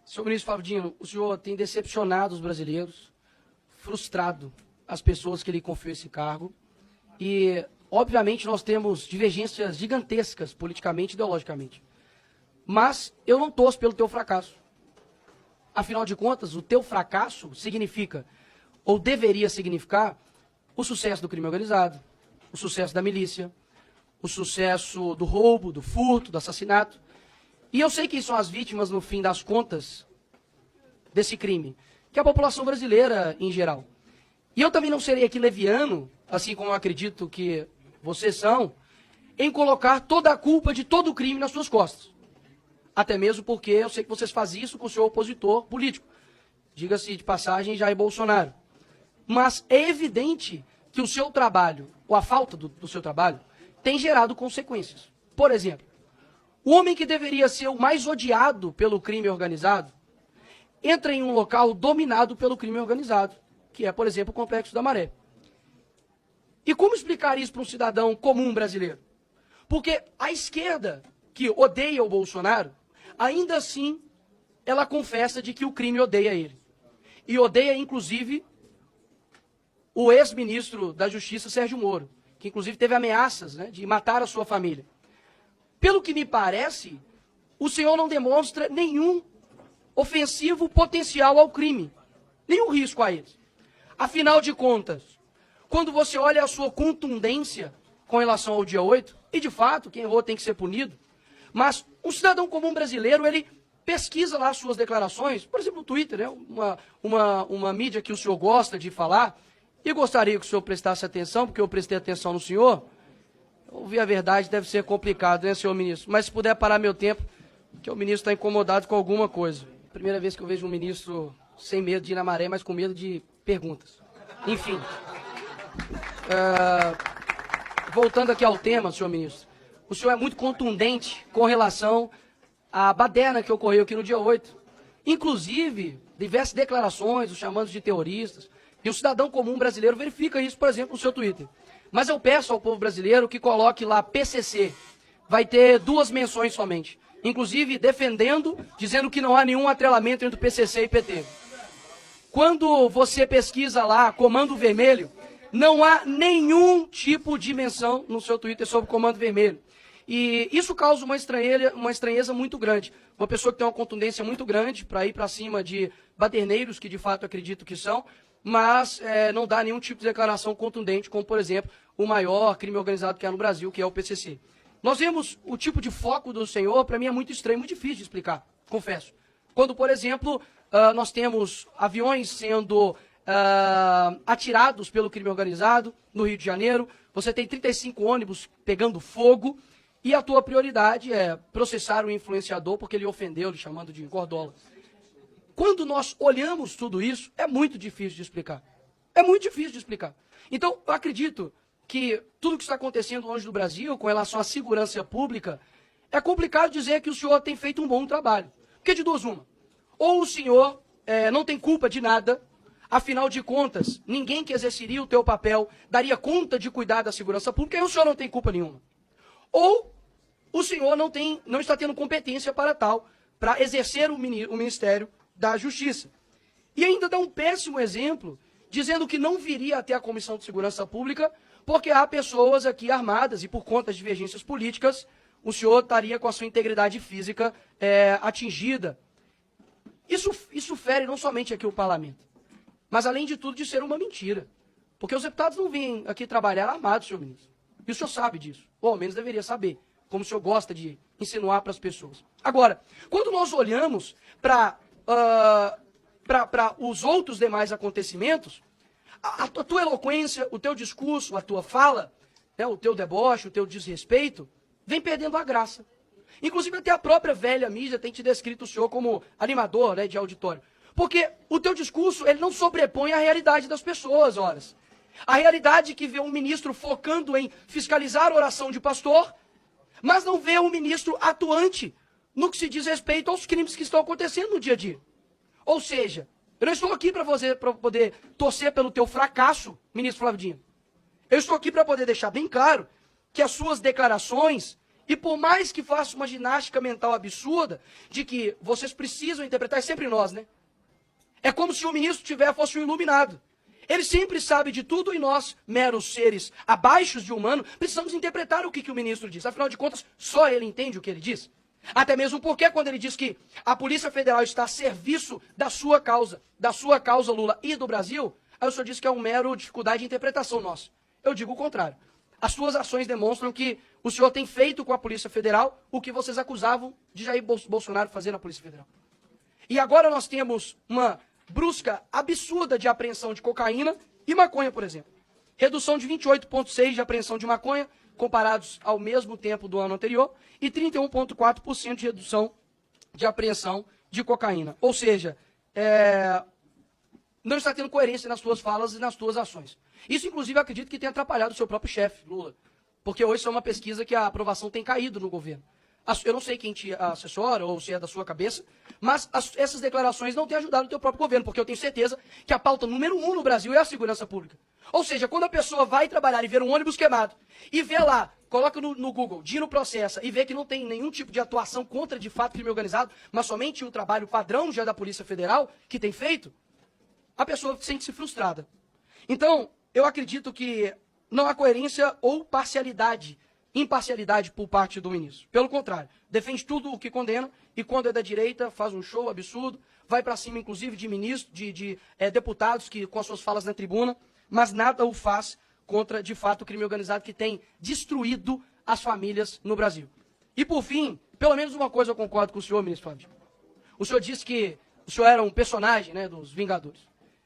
Senhor ministro Flávio Dino, o senhor tem decepcionado os brasileiros, frustrado as pessoas que lhe confiou esse cargo e, obviamente, nós temos divergências gigantescas politicamente e ideologicamente. Mas eu não torço pelo teu fracasso. Afinal de contas, o teu fracasso significa, ou deveria significar, o sucesso do crime organizado, o sucesso da milícia, o sucesso do roubo, do furto, do assassinato. E eu sei quem são as vítimas, no fim das contas, desse crime, que é a população brasileira em geral. E eu também não serei aqui leviano, assim como eu acredito que vocês são, em colocar toda a culpa de todo o crime nas suas costas. Até mesmo porque eu sei que vocês fazem isso com o seu opositor político. Diga-se de passagem, Jair Bolsonaro. Mas é evidente que o seu trabalho, ou a falta do seu trabalho, tem gerado consequências. Por exemplo, o homem que deveria ser o mais odiado pelo crime organizado, entra em um local dominado pelo crime organizado, que é, por exemplo, o Complexo da Maré. E como explicar isso para um cidadão comum brasileiro? Porque a esquerda, que odeia o Bolsonaro, ainda assim, ela confessa de que o crime odeia ele. E odeia, inclusive, o ex-ministro da Justiça, Sérgio Moro, que inclusive teve ameaças, né, de matar a sua família. Pelo que me parece, o senhor não demonstra nenhum ofensivo potencial ao crime, nenhum risco a eles. Afinal de contas, quando você olha a sua contundência com relação ao dia 8, e de fato, quem errou tem que ser punido, mas um cidadão comum brasileiro, ele pesquisa lá as suas declarações, por exemplo, no Twitter, né, uma mídia que o senhor gosta de falar, e gostaria que o senhor prestasse atenção, porque eu prestei atenção no senhor. Ouvir a verdade deve ser complicado, né, senhor ministro? Mas se puder parar meu tempo, que o ministro está incomodado com alguma coisa. Primeira vez que eu vejo um ministro sem medo de ir na maré, mas com medo de perguntas. Enfim. Voltando aqui ao tema, senhor ministro. O senhor é muito contundente com relação à baderna que ocorreu aqui no dia 8. Inclusive, diversas declarações, os chamando de terroristas. E o cidadão comum brasileiro verifica isso, por exemplo, no seu Twitter. Mas eu peço ao povo brasileiro que coloque lá PCC. Vai ter 2 menções somente. Inclusive defendendo, dizendo que não há nenhum atrelamento entre o PCC e PT. Quando você pesquisa lá Comando Vermelho, não há nenhum tipo de menção no seu Twitter sobre Comando Vermelho. E isso causa uma estranheza muito grande. Uma pessoa que tem uma contundência muito grande para ir para cima de baderneiros, que de fato acredito que são, mas não dá nenhum tipo de declaração contundente, como, por exemplo, o maior crime organizado que há no Brasil, que é o PCC. Nós vemos o tipo de foco do senhor, para mim é muito estranho, muito difícil de explicar, confesso. Quando, por exemplo, nós temos aviões sendo atirados pelo crime organizado no Rio de Janeiro, você tem 35 ônibus pegando fogo, e a tua prioridade é processar o influenciador porque ele ofendeu, lhe chamando de gordola. Quando nós olhamos tudo isso, é muito difícil de explicar. É muito difícil de explicar. Então, eu acredito que tudo que está acontecendo hoje no Brasil, com relação à segurança pública, é complicado dizer que o senhor tem feito um bom trabalho. Porque de duas uma. Ou o senhor não tem culpa de nada, afinal de contas, ninguém que exerceria o teu papel daria conta de cuidar da segurança pública, e o senhor não tem culpa nenhuma. Ou o senhor não está tendo competência para tal, para exercer o Ministério da Justiça. E ainda dá um péssimo exemplo, dizendo que não viria até a Comissão de Segurança Pública, porque há pessoas aqui armadas e por conta de divergências políticas, o senhor estaria com a sua integridade física atingida. Isso fere não somente aqui o parlamento, mas além de tudo de ser uma mentira. Porque os deputados não vêm aqui trabalhar armados, senhor ministro. E o senhor sabe disso, ou ao menos deveria saber, como o senhor gosta de insinuar para as pessoas. Agora, quando nós olhamos para os outros demais acontecimentos, a tua eloquência, o teu discurso, a tua fala, né, o teu deboche, o teu desrespeito, vem perdendo a graça. Inclusive até a própria velha mídia tem te descrito o senhor como animador, né, de auditório. Porque o teu discurso, ele não sobrepõe a realidade das pessoas, horas. A realidade que vê um ministro focando em fiscalizar a oração de pastor, mas não vê um ministro atuante no que se diz respeito aos crimes que estão acontecendo no dia a dia. Ou seja, eu não estou aqui para poder torcer pelo teu fracasso, ministro Flávio Dino. Eu estou aqui para poder deixar bem claro que as suas declarações E por mais que faça uma ginástica mental absurda, de que vocês precisam interpretar, é sempre nós, né? É como se o ministro fosse um iluminado. Ele sempre sabe de tudo e nós, meros seres abaixo de humano, precisamos interpretar o que o ministro diz. Afinal de contas, só ele entende o que ele diz. Até mesmo porque quando ele diz que a Polícia Federal está a serviço da sua causa, Lula, e do Brasil, aí o senhor diz que é uma mera dificuldade de interpretação nossa. Eu digo o contrário. As suas ações demonstram que o senhor tem feito com a Polícia Federal o que vocês acusavam de Jair Bolsonaro fazer na Polícia Federal. E agora nós temos uma brusca absurda de apreensão de cocaína e maconha, por exemplo. Redução de 28,6% de apreensão de maconha, comparados ao mesmo tempo do ano anterior, e 31,4% de redução de apreensão de cocaína. Ou seja, não está tendo coerência nas suas falas e nas suas ações. Isso, inclusive, eu acredito que tem atrapalhado o seu próprio chefe, Lula. Porque hoje isso é uma pesquisa que a aprovação tem caído no governo. Eu não sei quem te assessora ou se é da sua cabeça, mas essas declarações não têm ajudado o teu próprio governo, porque eu tenho certeza que a pauta número 1 no Brasil é a segurança pública. Ou seja, quando a pessoa vai trabalhar e ver um ônibus queimado, e vê lá, coloca no Google, Dino Processa, e vê que não tem nenhum tipo de atuação contra, de fato, crime organizado, mas somente um trabalho padrão já da Polícia Federal, que tem feito, a pessoa sente-se frustrada. Então, eu acredito que não há coerência ou imparcialidade por parte do ministro. Pelo contrário, defende tudo o que condena e quando é da direita faz um show absurdo, vai para cima inclusive de ministros, de deputados que com as suas falas na tribuna, mas nada o faz contra, de fato, o crime organizado que tem destruído as famílias no Brasil. E por fim, pelo menos uma coisa eu concordo com o senhor, ministro Fábio. O senhor disse que o senhor era um personagem, né, dos Vingadores.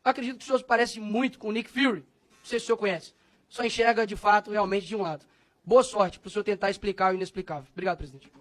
Eu acredito que o senhor parece muito com o Nick Fury, não sei se o senhor conhece. Só enxerga, de fato, realmente de um lado. Boa sorte para o senhor tentar explicar o inexplicável. Obrigado, presidente.